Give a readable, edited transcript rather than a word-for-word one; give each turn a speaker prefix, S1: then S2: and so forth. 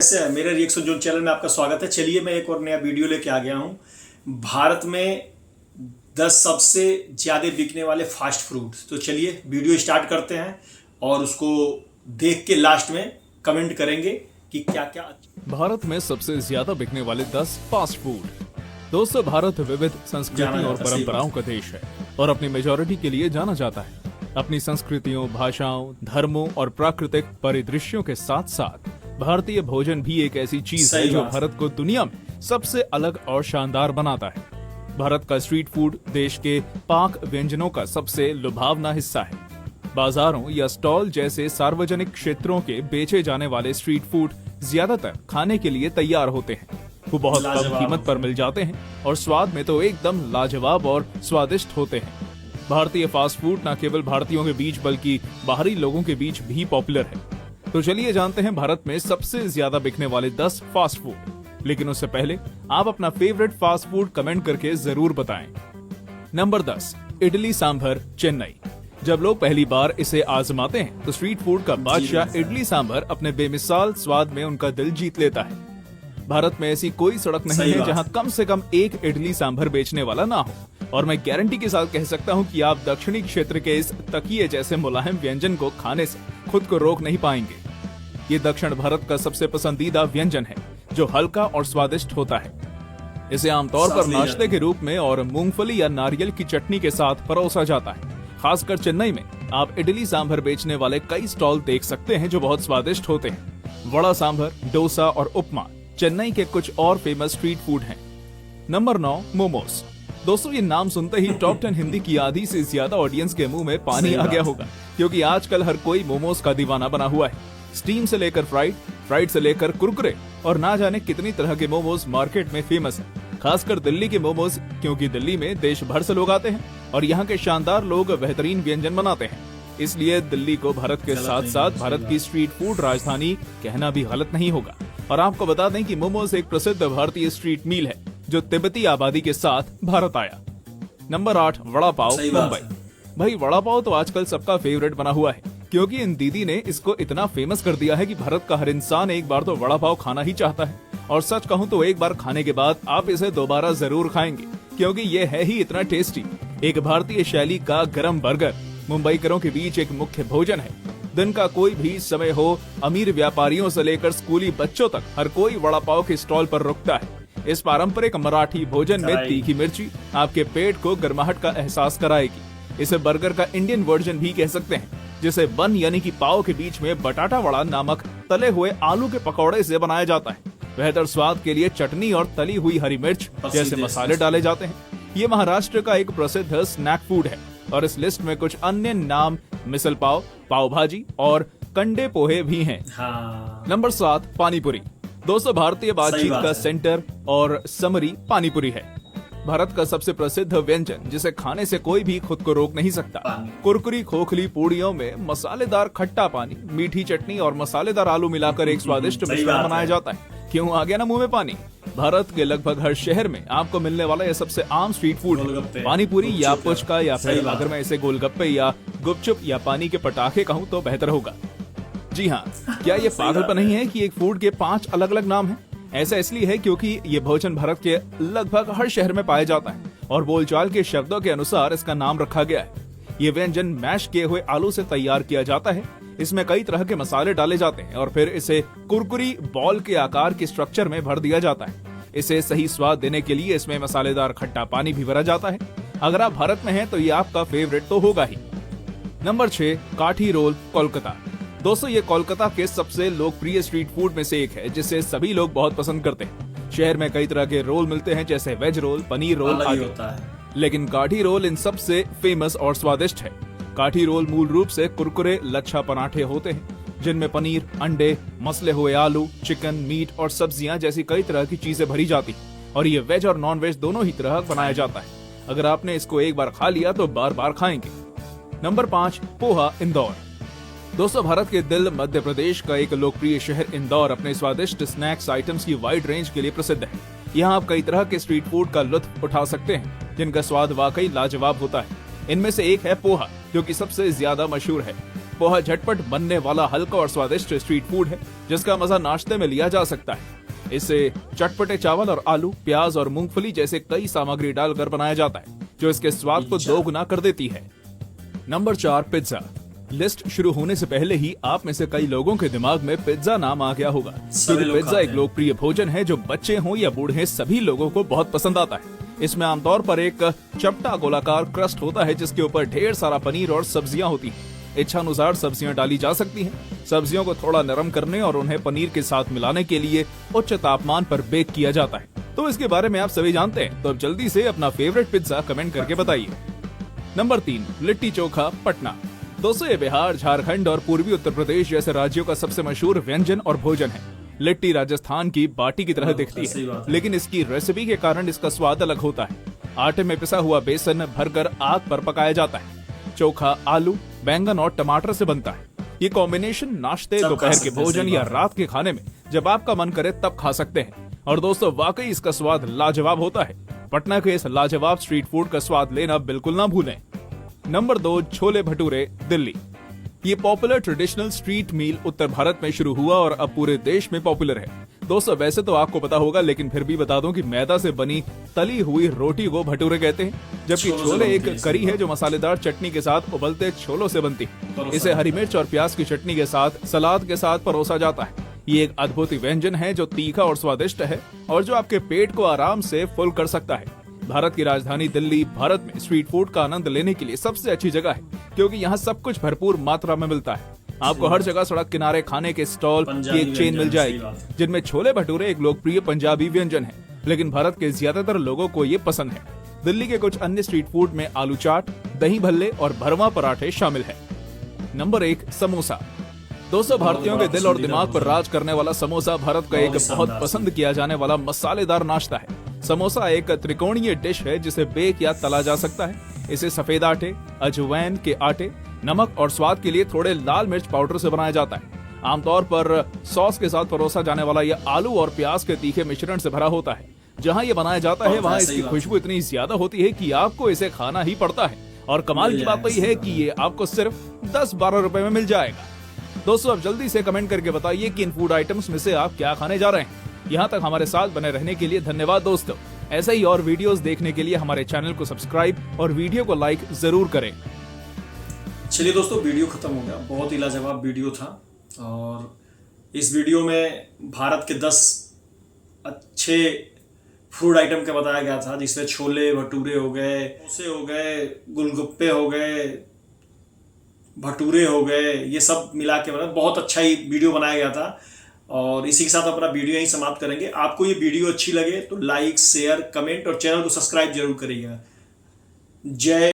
S1: कैसे है मेरे रिएक्शन जोन चैनल में आपका स्वागत है। चलिए मैं एक और नया वीडियो लेके आ गया हूं। भारत में 10 सबसे ज्यादा बिकने वाले फास्ट फूड। तो चलिए वीडियो स्टार्ट करते हैं और उसको देख के लास्ट में कमेंट करेंगे कि क्या क्या।
S2: भारत में सबसे ज्यादा बिकने वाले 10 फास्ट फूड। दोस्तों, भारत विविध संस्कृति और परंपराओं का देश है और अपनी मेजोरिटी के लिए जाना जाता है। अपनी संस्कृतियों, भाषाओं, धर्मों और प्राकृतिक परिदृश्यों के साथ साथ भारतीय भोजन भी एक ऐसी चीज है जो भारत को दुनिया में सबसे अलग और शानदार बनाता है। भारत का स्ट्रीट फूड देश के पाक व्यंजनों का सबसे लुभावना हिस्सा है। बाजारों या स्टॉल जैसे सार्वजनिक क्षेत्रों के बेचे जाने वाले स्ट्रीट फूड ज्यादातर खाने के लिए तैयार होते हैं। वो बहुत कम कीमत पर मिल जाते हैं और स्वाद में तो एकदम लाजवाब और स्वादिष्ट होते हैं। भारतीय फास्ट फूड न केवल भारतीयों के बीच बल्कि बाहरी लोगों के बीच भी पॉपुलर है। तो चलिए जानते हैं भारत में सबसे ज्यादा बिकने वाले 10 फास्ट फूड। लेकिन उससे पहले आप अपना फेवरेट फास्ट फूड कमेंट करके जरूर बताएं। नंबर 10, इडली सांभर चेन्नई। जब लोग पहली बार इसे आजमाते हैं तो स्ट्रीट फूड का बादशाह इडली सांभर अपने बेमिसाल स्वाद में उनका दिल जीत लेता है। भारत में ऐसी कोई सड़क नहीं है जहां कम से कम एक इडली सांभर बेचने वाला ना हो, और मैं गारंटी के साथ कह सकता हूं कि आप दक्षिणी क्षेत्र के इस तकिए जैसे मुलायम व्यंजन को खाने से खुद को रोक नहीं पाएंगे। ये दक्षिण भारत का सबसे पसंदीदा व्यंजन है जो हल्का और स्वादिष्ट होता है। इसे आमतौर पर नाश्ते के रूप में और मूंगफली या नारियल की चटनी के साथ परोसा जाता है। खासकर चेन्नई में आप इडली सांभर बेचने वाले कई स्टॉल देख सकते हैं जो बहुत स्वादिष्ट होते हैं। वड़ा सांभर, डोसा और उपमा चेन्नई के कुछ और फेमस स्ट्रीट फूड हैं। नंबर 9, मोमोज। दोस्तों, ये नाम सुनते ही टॉप 10 हिंदी की आधी से ज्यादा ऑडियंस के मुंह में पानी आ गया होगा, क्योंकि आजकल हर कोई मोमोज का दीवाना बना हुआ है। स्टीम से लेकर फ्राइड से लेकर कुरकुरे और ना जाने कितनी तरह के मोमोज मार्केट में फेमस है। खासकर दिल्ली के मोमोज, क्योंकि दिल्ली में देश भर से लोग आते हैं और यहाँ के शानदार लोग बेहतरीन व्यंजन बनाते हैं, इसलिए दिल्ली को भारत के साथ साथ भारत की स्ट्रीट फूड राजधानी कहना भी गलत नहीं होगा। और आपको बता दें कि मोमोज एक प्रसिद्ध भारतीय स्ट्रीट मील है जो तिब्बती आबादी के साथ भारत आया। नंबर 8, वड़ा पाव मुंबई। भाई, वड़ा पाव तो आजकल सबका फेवरेट बना हुआ है, क्योंकि इन दीदी ने इसको इतना फेमस कर दिया है कि भारत का हर इंसान एक बार तो वड़ा पाव खाना ही चाहता है। और सच कहूँ तो एक बार खाने के बाद आप इसे दोबारा जरूर खाएंगे, क्योंकि ये है ही इतना टेस्टी। एक भारतीय शैली का गरम बर्गर मुंबईकरों के बीच एक मुख्य भोजन है। दिन का कोई भी समय हो, अमीर व्यापारियों से लेकर स्कूली बच्चों तक हर कोई वड़ा पाव के स्टॉल पर रुकता है। इस पारंपरिक मराठी भोजन में तीखी मिर्ची आपके पेट को गर्माहट का एहसास कराएगी। इसे बर्गर का इंडियन वर्जन भी कह सकते हैं, जिसे बन यानी कि पाव के बीच में बटाटा वड़ा नामक तले हुए आलू के पकौड़े से बनाया जाता है। बेहतर स्वाद के लिए चटनी और तली हुई हरी मिर्च जैसे मसाले डाले जाते हैं। ये महाराष्ट्र का एक प्रसिद्ध स्नैक फूड है और इस लिस्ट में कुछ अन्य नाम मिसल पाव, पाव भाजी और कंडे पोहे भी हैं। नंबर 7, पानीपुरी। दोस्तों, भारतीय बातचीत का सेंटर और समरी पानीपुरी है। भारत का सबसे प्रसिद्ध व्यंजन जिसे खाने से कोई भी खुद को रोक नहीं सकता। कुरकुरी खोखली पूड़ियों में मसालेदार खट्टा पानी, मीठी चटनी और मसालेदार आलू मिलाकर एक स्वादिष्ट मिश्रण बनाया जाता है। क्यों आ गया ना मुंह में पानी। भारत के लगभग हर शहर में आपको मिलने वाला यह सबसे आम स्ट्रीट फूड है। पानीपुरी या पुचका, या फिर अगर मैं इसे गोलगप्पे या गुपचुप या पानी के पटाखे कहूँ तो बेहतर होगा। जी हाँ, क्या ये पागलपन नहीं है कि एक फूड के 5 अलग अलग नाम हैं? ऐसा इसलिए है क्योंकि ये भोजन भारत के लगभग हर शहर में पाया जाता है और बोलचाल के शब्दों के अनुसार इसका नाम रखा गया है। ये व्यंजन मैश किए हुए आलू से तैयार किया जाता है। इसमें कई तरह के मसाले डाले जाते हैं और फिर इसे कुरकुरी बॉल के आकार के स्ट्रक्चर में भर दिया जाता है। इसे सही स्वाद देने के लिए इसमें मसालेदार खट्टा पानी भी भरा जाता है। अगर आप भारत में हैं तो ये आपका फेवरेट तो होगा ही। नंबर 6, काठी रोल कोलकाता। दोस्तों, ये कोलकाता के सबसे लोकप्रिय स्ट्रीट फूड में से एक है जिसे सभी लोग बहुत पसंद करते हैं। शहर में कई तरह के रोल मिलते हैं, जैसे वेज रोल, पनीर रोल आदि, लेकिन काठी रोल इन सबसे फेमस और स्वादिष्ट है। काठी रोल मूल रूप से कुरकुरे लच्छा पराठे होते हैं, जिनमें पनीर, अंडे, मसले हुए आलू, चिकन, मीट और सब्जियां जैसी कई तरह की चीजें भरी जाती हैं और ये वेज और नॉन वेज दोनों ही तरह बनाया जाता है। अगर आपने इसको एक बार खा लिया तो बार बार खाएंगे। नंबर 5, पोहा इंदौर। दोस्तों, भारत के दिल मध्य प्रदेश का एक लोकप्रिय शहर इंदौर अपने स्वादिष्ट स्नैक्स आइटम्स की वाइड रेंज के लिए प्रसिद्ध है। यहाँ आप कई तरह के स्ट्रीट फूड का लुत्फ उठा सकते हैं, जिनका स्वाद वाकई लाजवाब होता है। इनमें से एक है पोहा, जो कि सबसे ज्यादा मशहूर है। पोहा झटपट बनने वाला हल्का और स्वादिष्ट स्ट्रीट फूड है जिसका मजा नाश्ते में लिया जा सकता है। इसे चटपटे चावल और आलू, प्याज और मूंगफली जैसे कई सामग्री डालकर बनाया जाता है जो इसके स्वाद को दोगुना कर देती है। Number 4, pizza. लिस्ट शुरू होने से पहले ही आप में से कई लोगों के दिमाग में पिज्जा नाम आ गया होगा, क्योंकि पिज्जा एक लोकप्रिय भोजन है जो बच्चे हों या बूढ़े सभी लोगों को बहुत पसंद आता है। इसमें आमतौर पर एक चपटा गोलाकार क्रस्ट होता है जिसके ऊपर ढेर सारा पनीर और सब्जियां होती हैं। इच्छानुसार सब्जियां डाली जा सकती हैं। सब्जियों को थोड़ा नरम करने और उन्हें पनीर के साथ मिलाने के लिए उच्च तापमान पर बेक किया जाता है। तो इसके बारे में आप सभी जानते हैं, तो अब जल्दी से अपना फेवरेट पिज्जा कमेंट करके बताइए। नंबर 3, लिट्टी चोखा, पटना। दोस्तों, ये बिहार, झारखंड और पूर्वी उत्तर प्रदेश जैसे राज्यों का सबसे मशहूर व्यंजन और भोजन है। लिट्टी राजस्थान की बाटी की तरह दिखती है, लेकिन इसकी रेसिपी के कारण इसका स्वाद अलग होता है। आटे में पिसा हुआ बेसन भरकर आग पर पकाया जाता है। चोखा आलू, बैंगन और टमाटर से बनता है। ये कॉम्बिनेशन नाश्ते, दोपहर के भोजन या रात के खाने में जब आपका मन करे तब खा सकते हैं। और दोस्तों, वाकई इसका स्वाद लाजवाब होता है। पटना के इस लाजवाब स्ट्रीट फूड का स्वाद लेना बिल्कुल ना भूलें। नंबर 2, छोले भटूरे, दिल्ली। ये पॉपुलर ट्रेडिशनल स्ट्रीट मील उत्तर भारत में शुरू हुआ और अब पूरे देश में पॉपुलर है। दोस्तों, वैसे तो आपको पता होगा, लेकिन फिर भी बता दूं कि मैदा से बनी तली हुई रोटी को भटूरे कहते हैं, जबकि छोले एक करी है जो मसालेदार चटनी के साथ उबलते छोलों से बनती है। इसे हरी मिर्च और प्याज की चटनी के साथ सलाद के साथ परोसा जाता है। ये एक अद्भुत व्यंजन है जो तीखा और स्वादिष्ट है और जो आपके पेट को आराम से फुल कर सकता है। भारत की राजधानी दिल्ली भारत में स्ट्रीट फूड का आनंद लेने के लिए सबसे अच्छी जगह है, क्योंकि यहाँ सब कुछ भरपूर मात्रा में मिलता है। आपको हर जगह सड़क किनारे खाने के स्टॉल की एक चेन मिल जाएगी, जिनमें छोले भटूरे एक लोकप्रिय पंजाबी व्यंजन है, लेकिन भारत के ज्यादातर लोगों को ये पसंद है। दिल्ली के कुछ अन्य स्ट्रीट फूड में आलू चाट, दही भल्ले और भरवा पराठे शामिल है। नंबर 1, समोसा। दोस्तों, भारतीयों के दिल और दिमाग पर राज करने वाला समोसा भारत का एक बहुत पसंद किया जाने वाला मसालेदार नाश्ता है। समोसा एक त्रिकोणीय डिश है जिसे बेक या तला जा सकता है। इसे सफेद आटे, अजवाइन के आटे, नमक और स्वाद के लिए थोड़े लाल मिर्च पाउडर से बनाया जाता है। आमतौर पर सॉस के साथ परोसा जाने वाला यह आलू और प्याज के तीखे मिश्रण से भरा होता है। जहां ये बनाया जाता है वहां इसकी खुशबू इतनी ज्यादा होती है कि आपको इसे खाना ही पड़ता है। और कमाल की बात तो यह है कि ये आपको सिर्फ 10-12 रुपए में मिल जाएगा। दोस्तों, अब जल्दी से कमेंट करके बताइए कि इन फूड आइटम्स में से आप क्या खाने जा रहे हैं। यहाँ तक हमारे साथ बने रहने के लिए धन्यवाद दोस्तों। ऐसे ही और वीडियोस देखने के लिए हमारे चैनल को सब्सक्राइब और वीडियो को लाइक जरूर करें।
S1: चलिए दोस्तों, वीडियो खत्म हो गया। बहुत ही लाजवाब वीडियो था और इस वीडियो में भारत के 10 अच्छे फूड आइटम का बताया गया था, जिसमें छोले भटूरे हो गए, डोसे हो गए, गोलगप्पे हो गए, भटूरे हो गए, ये सब मिला के मतलब बहुत अच्छा ही वीडियो बनाया गया था। और इसी के साथ अपना वीडियो यहीं समाप्त करेंगे। आपको ये वीडियो अच्छी लगे तो लाइक, शेयर, कमेंट और चैनल को सब्सक्राइब जरूर करिएगा। जय